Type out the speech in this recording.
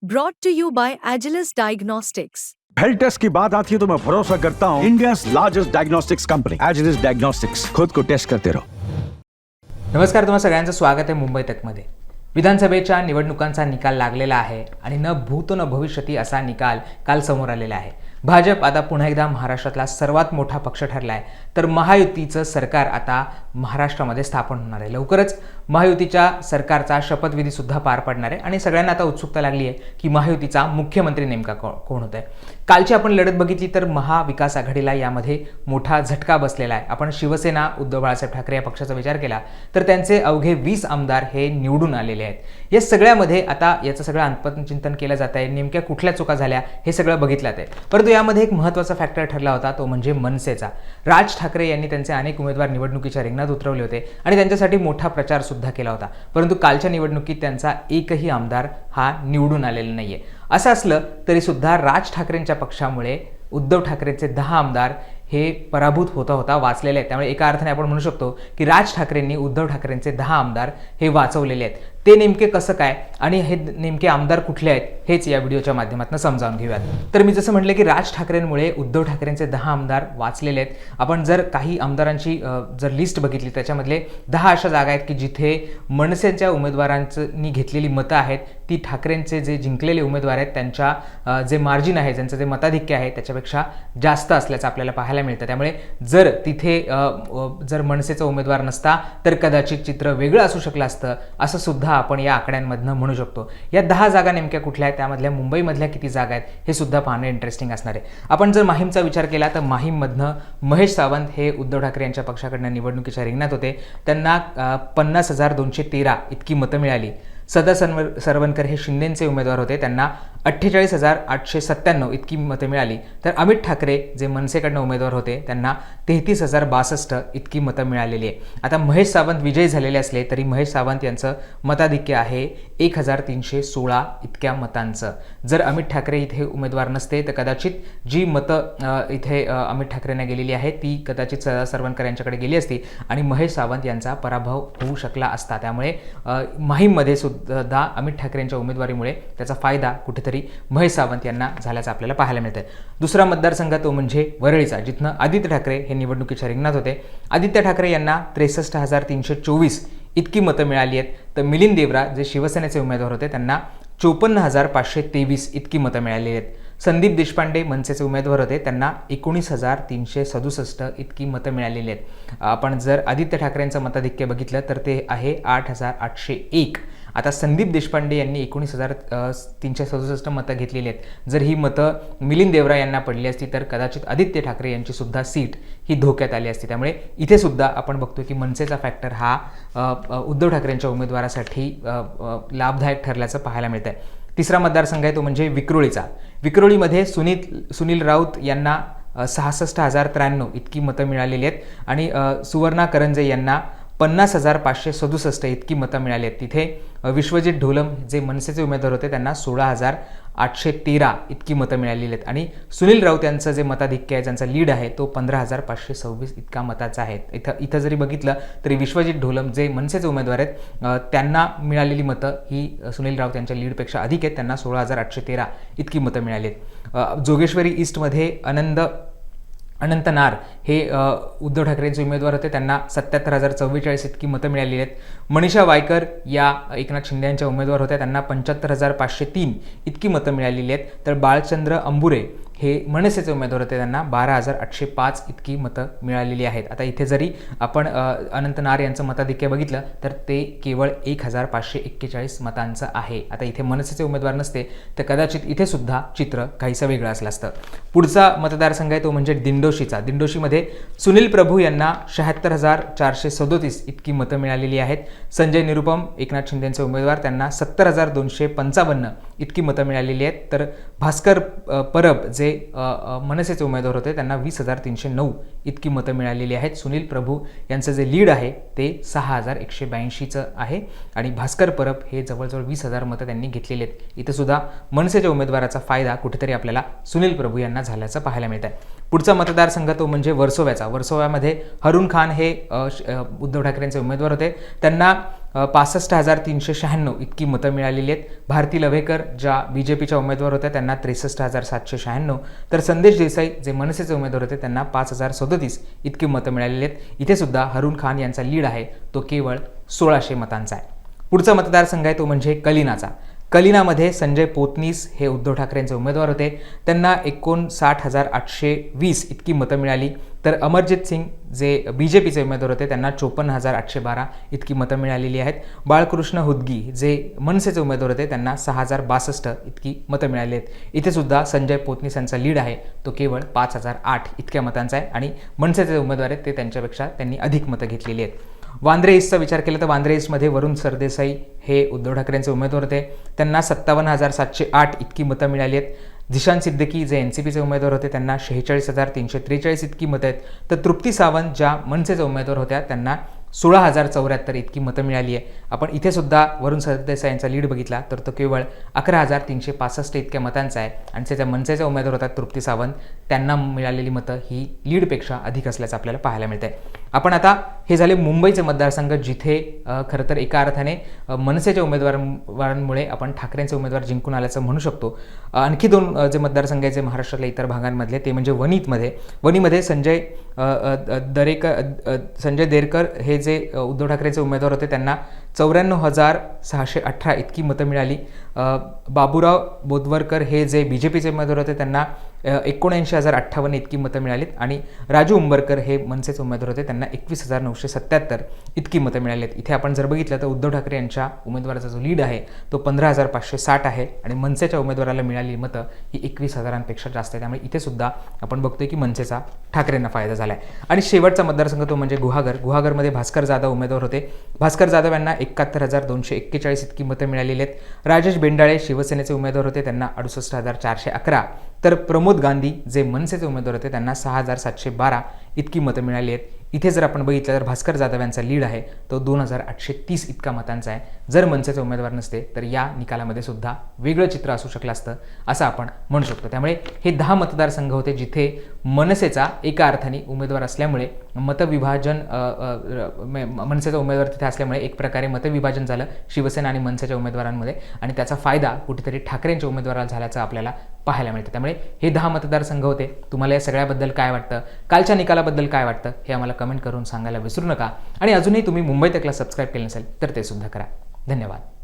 Brought to you by Agilus Diagnostics. Health test की बात आती है तो मैं भरोसा करता हूँ India largest diagnostics company Agilus diagnostics. खुद को टेस्ट करते रहो। नमस्कार, तुम्हा सगळ्यांचं स्वागत आहे मुंबई तकमध्ये। विधानसभेच्या निवडणुकांचा निकाल लागलेला आहे आणि न भूतो न भविष्यती असा निकाल काल समोर आलेला आहे। भाजप आता पुन्हा एकदा महाराष्ट्रातला सर्वात मोठा पक्ष ठरला आहे, तर महायुतीचं सरकार आता महाराष्ट्रामध्ये स्थापन होणार आहे। लवकरच महायुतीच्या सरकारचा शपथविधी सुद्धा पार पडणार आहे आणि सगळ्यांना आता उत्सुकता लागली आहे की महायुतीचा मुख्यमंत्री नेमका कोण होतोय। कालची आपण लढत बघितली तर महाविकास आघाडीला यामध्ये मोठा झटका बसलेला आहे। आपण शिवसेना उद्धव बाळासाहेब ठाकरे या पक्षाचा विचार केला तर त्यांचे अवघे 20 आमदार हे निवडून आलेले आहेत। या सगळ्यामध्ये आता याचं सगळं आत्मचिंतन केलं जात आहे, नेमक्या कुठल्या चुका झाल्या हे सगळं बघितलं जात आहे। परंतु यामध्ये एक महत्त्वाचा फॅक्टर ठरला होता, तो म्हणजे मनसेचा। राज ठाकरे यांनी त्यांचे अनेक उमेदवार निवडणुकीच्या रिंगणात उतरवले होते आणि त्यांच्यासाठी मोठा प्रचार सुद्धा केला होता, परंतु कालच्या निवडणुकीत त्यांचा एकही आमदार हा निवडून आलेला नाहीये। असं असलं तरी सुद्धा राज ठाकरेंच्या पक्षामुळे उद्धव ठाकरेंचे 10 आमदार हे पराभूत होता वाचलेले आहेत। त्यामुळे एका अर्थाने आपण म्हणू शकतो की राज ठाकरेंनी उद्धव ठाकरेंचे 10 आमदार हे वाचवलेले आहेत। ते नेमके कसं काय आणि हे नेमके आमदार कुठले आहेत हेच या व्हिडिओच्या माध्यमातून समजावून घेऊयात। तर मी जसं म्हटलं की राज ठाकरेंमुळे उद्धव ठाकरेंचे 10 आमदार वाचलेले आहेत। आपण जर काही आमदारांची जर लिस्ट बघितली त्याच्यामधले 10 अशा जागा आहेत की जिथे मनसेच्या उमेदवारांनी घेतलेली मतं आहेत ती ठाकरेंचे जे जिंकलेले उमेदवार आहेत त्यांच्या जे मार्जिन आहे, ज्यांचं जे मताधिक्य आहे त्याच्यापेक्षा जास्त असल्याचं आपल्याला पाहायला मिळतं। त्यामुळे जर तिथे जर मनसेचा उमेदवार नसता तर कदाचित चित्र वेगळं असू शकलं असतं, असं सुद्धा आपण या आकड्यांमधनं म्हणू शकतो। या 10 जागा नेमक्या कुठल्या आहेत, त्यामधल्या मुंबईमधल्या किती जागा आहेत हे सुद्धा पाहणं इंटरेस्टिंग असणार आहे। आपण जर माहीमचा विचार केला तर माहीममधनं महेश सावंत हे उद्धव ठाकरे यांच्या पक्षाकडनं निवडणुकीच्या रिंगणात होते, त्यांना 50,213 इतकी मतं मिळाली। सदा सरवणकर हे शिंदेचे उमेदवार होते, त्यांना 48,897 इतकी मतं मिळाली। तर अमित ठाकरे जे मनसेकडनं उमेदवार होते त्यांना 33,062 इतकी मतं मिळालेली आहे। आता महेश सावंत विजयी झालेले असले तरी महेश सावंत यांचं मताधिक्य आहे 1,316 इतक्या मतांचं। जर अमित ठाकरे इथे उमेदवार नसते तर कदाचित जी मतं इथे अमित ठाकरेंना गेलेली आहे ती कदाचित सदा सरवणकर यांच्याकडे गेली असती आणि महेश सावंत यांचा पराभव होऊ शकला असता। त्यामुळे माहीममध्ये सुद्धा अमित ठाकरेंच्या उमेदवारीमुळे त्याचा फायदा कुठेतरी महेश सावंत यांना झाल्याचं आपल्याला पाहायला मिळतं। दुसरा मतदारसंघ तो म्हणजे वरळीचा, जिथनं आदित्य ठाकरे हे निवडणुकीच्या रिंगणात होते। आदित्य ठाकरे यांना 63,324 इतकी मतं मिळाली आहेत। तर मिलिंद देवरा जे शिवसेनेचे उमेदवार होते त्यांना 54,523 इतकी मतं मिळालेली आहेत। संदीप देशपांडे मनसेचे उमेदवार होते, त्यांना 19,367 इतकी मतं मिळालेली आहेत। आपण जर आदित्य ठाकरेंचं मताधिक्य बघितलं तर ते आहे 8,801। आता संदीप देशपांडे यांनी 19,367 मतं घेतलेली आहेत। जर ही मतं मिलिंद देवरा यांना पडली असती तर कदाचित आदित्य ठाकरे यांची सुद्धा सीट ही धोक्यात आली असती। त्यामुळे इथे सुद्धा आपण बघतो की मनसेचा फॅक्टर हा उद्धव ठाकरेंच्या उमेदवारासाठी लाभदायक ठरल्याचं पाहायला मिळतं आहे। तिसरा मतदारसंघ आहे तो म्हणजे विक्रोळीचा। विक्रोळीमध्ये सुनील राऊत यांना 66,093 इतकी मतं मिळालेली आहेत आणि सुवर्णा करंजे यांना 50,567 इतकी मतं मिळाली आहेत। तिथे विश्वजित ढोलम जे मनसेचे उमेदवार होते त्यांना 16,813 इतकी मतं मिळालेली आहेत आणि सुनील राऊत यांचं जे मताधिक्य आहे, ज्यांचा लीड आहे तो 15,526 इतका मताचा आहे। इथं जरी बघितलं तरी विश्वजित ढोलम जे मनसेचे उमेदवार आहेत त्यांना मिळालेली मतं ही सुनील राऊत यांच्या लीडपेक्षा अधिक आहेत, त्यांना 16,813 इतकी मतं मिळाली आहेत। जोगेश्वरी ईस्टमध्ये अनंत नार हे उद्धव ठाकरेंचे उमेदवार होते, त्यांना 77,044 इतकी मतं मिळालेली आहेत। मनीषा वायकर या एकनाथ शिंदे यांच्या उमेदवार होत्या, त्यांना 75,503 इतकी मतं मिळालेली आहेत। तर बाळचंद्र अंबुरे हे मनसेचे उमेदवार होते, त्यांना 12,805 इतकी मतं मिळालेली आहेत। आता इथे जरी आपण अनंत नार यांचं मताधिक्य बघितलं तर ते केवळ 1,541 मतांचं आहे। आता इथे मनसेचे उमेदवार नसते तर कदाचित इथे सुद्धा चित्र काहीसं वेगळं असलं असतं। पुढचा मतदारसंघ आहे तो म्हणजे दिंडोशीचा। दिंडोशीमध्ये सुनील प्रभू यांना 76,437 इतकी मतं मिळालेली आहेत। संजय निरुपम एकनाथ शिंदेचे उमेदवार त्यांना 70,255 इतकी मतं मिळालेली आहेत। तर भास्कर परब जे मनसेचे उमेदवार होते त्यांना 20,309 इतकी मतं मिळालेली आहेत। सुनील प्रभू यांचं जे लीड आहे ते 6,182चं आहे आणि भास्कर परब हे जवळजवळ 20,000 मतं त्यांनी घेतलेली आहेत। इथं सुद्धा मनसेच्या उमेदवाराचा फायदा कुठेतरी आपल्याला सुनील प्रभू यांना झाल्याचं पाहायला मिळत आहे। पुढचा मतदारसंघ तो म्हणजे वर्सोव्याचा. वर्सोव्यामध्ये हरून खान हे उद्धव ठाकरेंचे उमेदवार होते. त्यांना 65,396 इतकी मतं मिळालेली आहेत. भारती लव्हेकर ज्या बीजेपीच्या उमेदवार होत्या त्यांना 63,796, तर संदेश देसाई जे मनसेचे उमेदवार होते त्यांना 5,037 इतकी मतं मिळालेली आहेत. इथे सुद्धा हरून खान यांचा लीड आहे तो केवळ 1600 मतांचा आहे. पुढचा मतदारसंघ आहे तो म्हणजे कलिनाचा. कलिनामध्ये संजय पोतनीस हे उद्धव ठाकरेंचे उमेदवार होते. त्यांना 59,820 इतकी मतं मिळाली. तर अमरजित सिंग जे बीजेपीचे उमेदवार होते त्यांना 54,812 इतकी मतं मिळालेली आहेत. बाळकृष्ण हुदगी जे मनसेचे उमेदवार होते त्यांना 6,062 इतकी मतं मिळाली आहेत. इथे सुद्धा संजय पोतनीस यांचा लीड आहे तो केवळ 5,008 इतक्या मतांचा आहे आणि मनसेचे उमेदवार आहेत ते त्यांच्यापेक्षा त्यांनी अधिक मतं घेतलेली आहेत. वांद्रे ईस्टचा विचार केला तर वांद्रे ईस्टमध्ये वरुण सरदेसाई हे उद्धव ठाकरेंचे उमेदवार होते. त्यांना 57,708 इतकी मतं मिळाली आहेत. झिशान सिद्दीकी जे एनसीपीचे उमेदवार होते त्यांना 46,343 इतकी मतं आहेत. तर तृप्ती सावंत ज्या मनसेचे उमेदवार होत्या त्यांना 16,074 इतकी मतं मिळाली आहे. आपण इथे सुद्धा वरुण सरदेसाई यांचा लीड बघितला तर तो केवळ 11,365 इतक्या मतांचा आहे आणि त्याच्या मनसेचे उमेदवार होतात तृप्ती सावंत, त्यांना मिळालेली मतं ही लीडपेक्षा अधिक असल्याचं आपल्याला पाहायला मिळतंय. आपण आता हे झाले मुंबईचे मतदारसंघ जिथे खरं तर एका अर्थाने मनसेच्या उमेदवारांमुळे आपण ठाकरेंचे उमेदवार जिंकून आल्याचं म्हणू शकतो. आणखी दोन जे मतदारसंघ आहेत जे महाराष्ट्रातल्या इतर भागांमधले ते म्हणजे वणीमध्ये संजय देरकर हे जे उद्धव ठाकरेंचे उमेदवार होते त्यांना 94,618 इतकी मतं मिळाली. बाबूराव बोदवरकर हे जे बीजेपीचे उमेदवार होते त्यांना 79,058 इतकी मतं मिळालीत आणि राजू उंबरकर हे मनसेचे उमेदवार होते त्यांना 21,977 इतकी मतं मिळाली आहेत. इथे आपण जर बघितलं तर उद्धव ठाकरे यांच्या उमेदवाराचा जो लीड आहे तो 15,560 आहे आणि मनसेच्या उमेदवाराला मिळालेली मतं ही 21,000पेक्षा जास्त आहे. त्यामुळे इथे सुद्धा आपण बघतोय की मनसेचा ठाकरेंना फायदा झाला आहे. आणि शेवटचा मतदारसंघ तो म्हणजे गुहागरमध्ये भास्कर जाधव उमेदवार होते. भास्कर जाधव यांना 71,241 इतकी मतं मिळालेली आहेत. राजेश बेंडाळे शिवसेनेचे उमेदवार होते त्यांना 68,411, तर प्रमोद गांधी जे मनसेचे उमेदवार होते त्यांना 6,712 इतकी मतं मिळाली आहेत. इथे जर आपण बघितलं तर भास्कर जाधव यांचा लीड आहे तो 2,830 इतका मतांचा आहे. जर मनसेचे उमेदवार नसते तर या निकालामध्ये सुद्धा वेगळं चित्र असू शकलं असतं असं आपण म्हणू शकतो. त्यामुळे हे 10 मतदारसंघ होते जिथे मनसेचा एका अर्थाने उमेदवार असल्यामुळे मतविभाजन मनसेचा उमेदवार तिथे असल्यामुळे एक प्रकारे मतविभाजन झालं शिवसेना आणि मनसेच्या उमेदवारांमध्ये आणि त्याचा फायदा कुठेतरी ठाकरेंच्या उमेदवाराला झाल्याचं आपल्याला पाहायला मिळतं. त्यामुळे हे 10 मतदारसंघ होते. तुम्हाला या सगळ्याबद्दल काय वाटतं, कालच्या निकालाबद्दल काय वाटतं हे आम्हाला कमेंट करून सांगायला विसरू नका आणि अजूनही तुम्ही मुंबई तकला सबस्क्राईब केलं नसेल तर ते सुद्धा करा. धन्यवाद.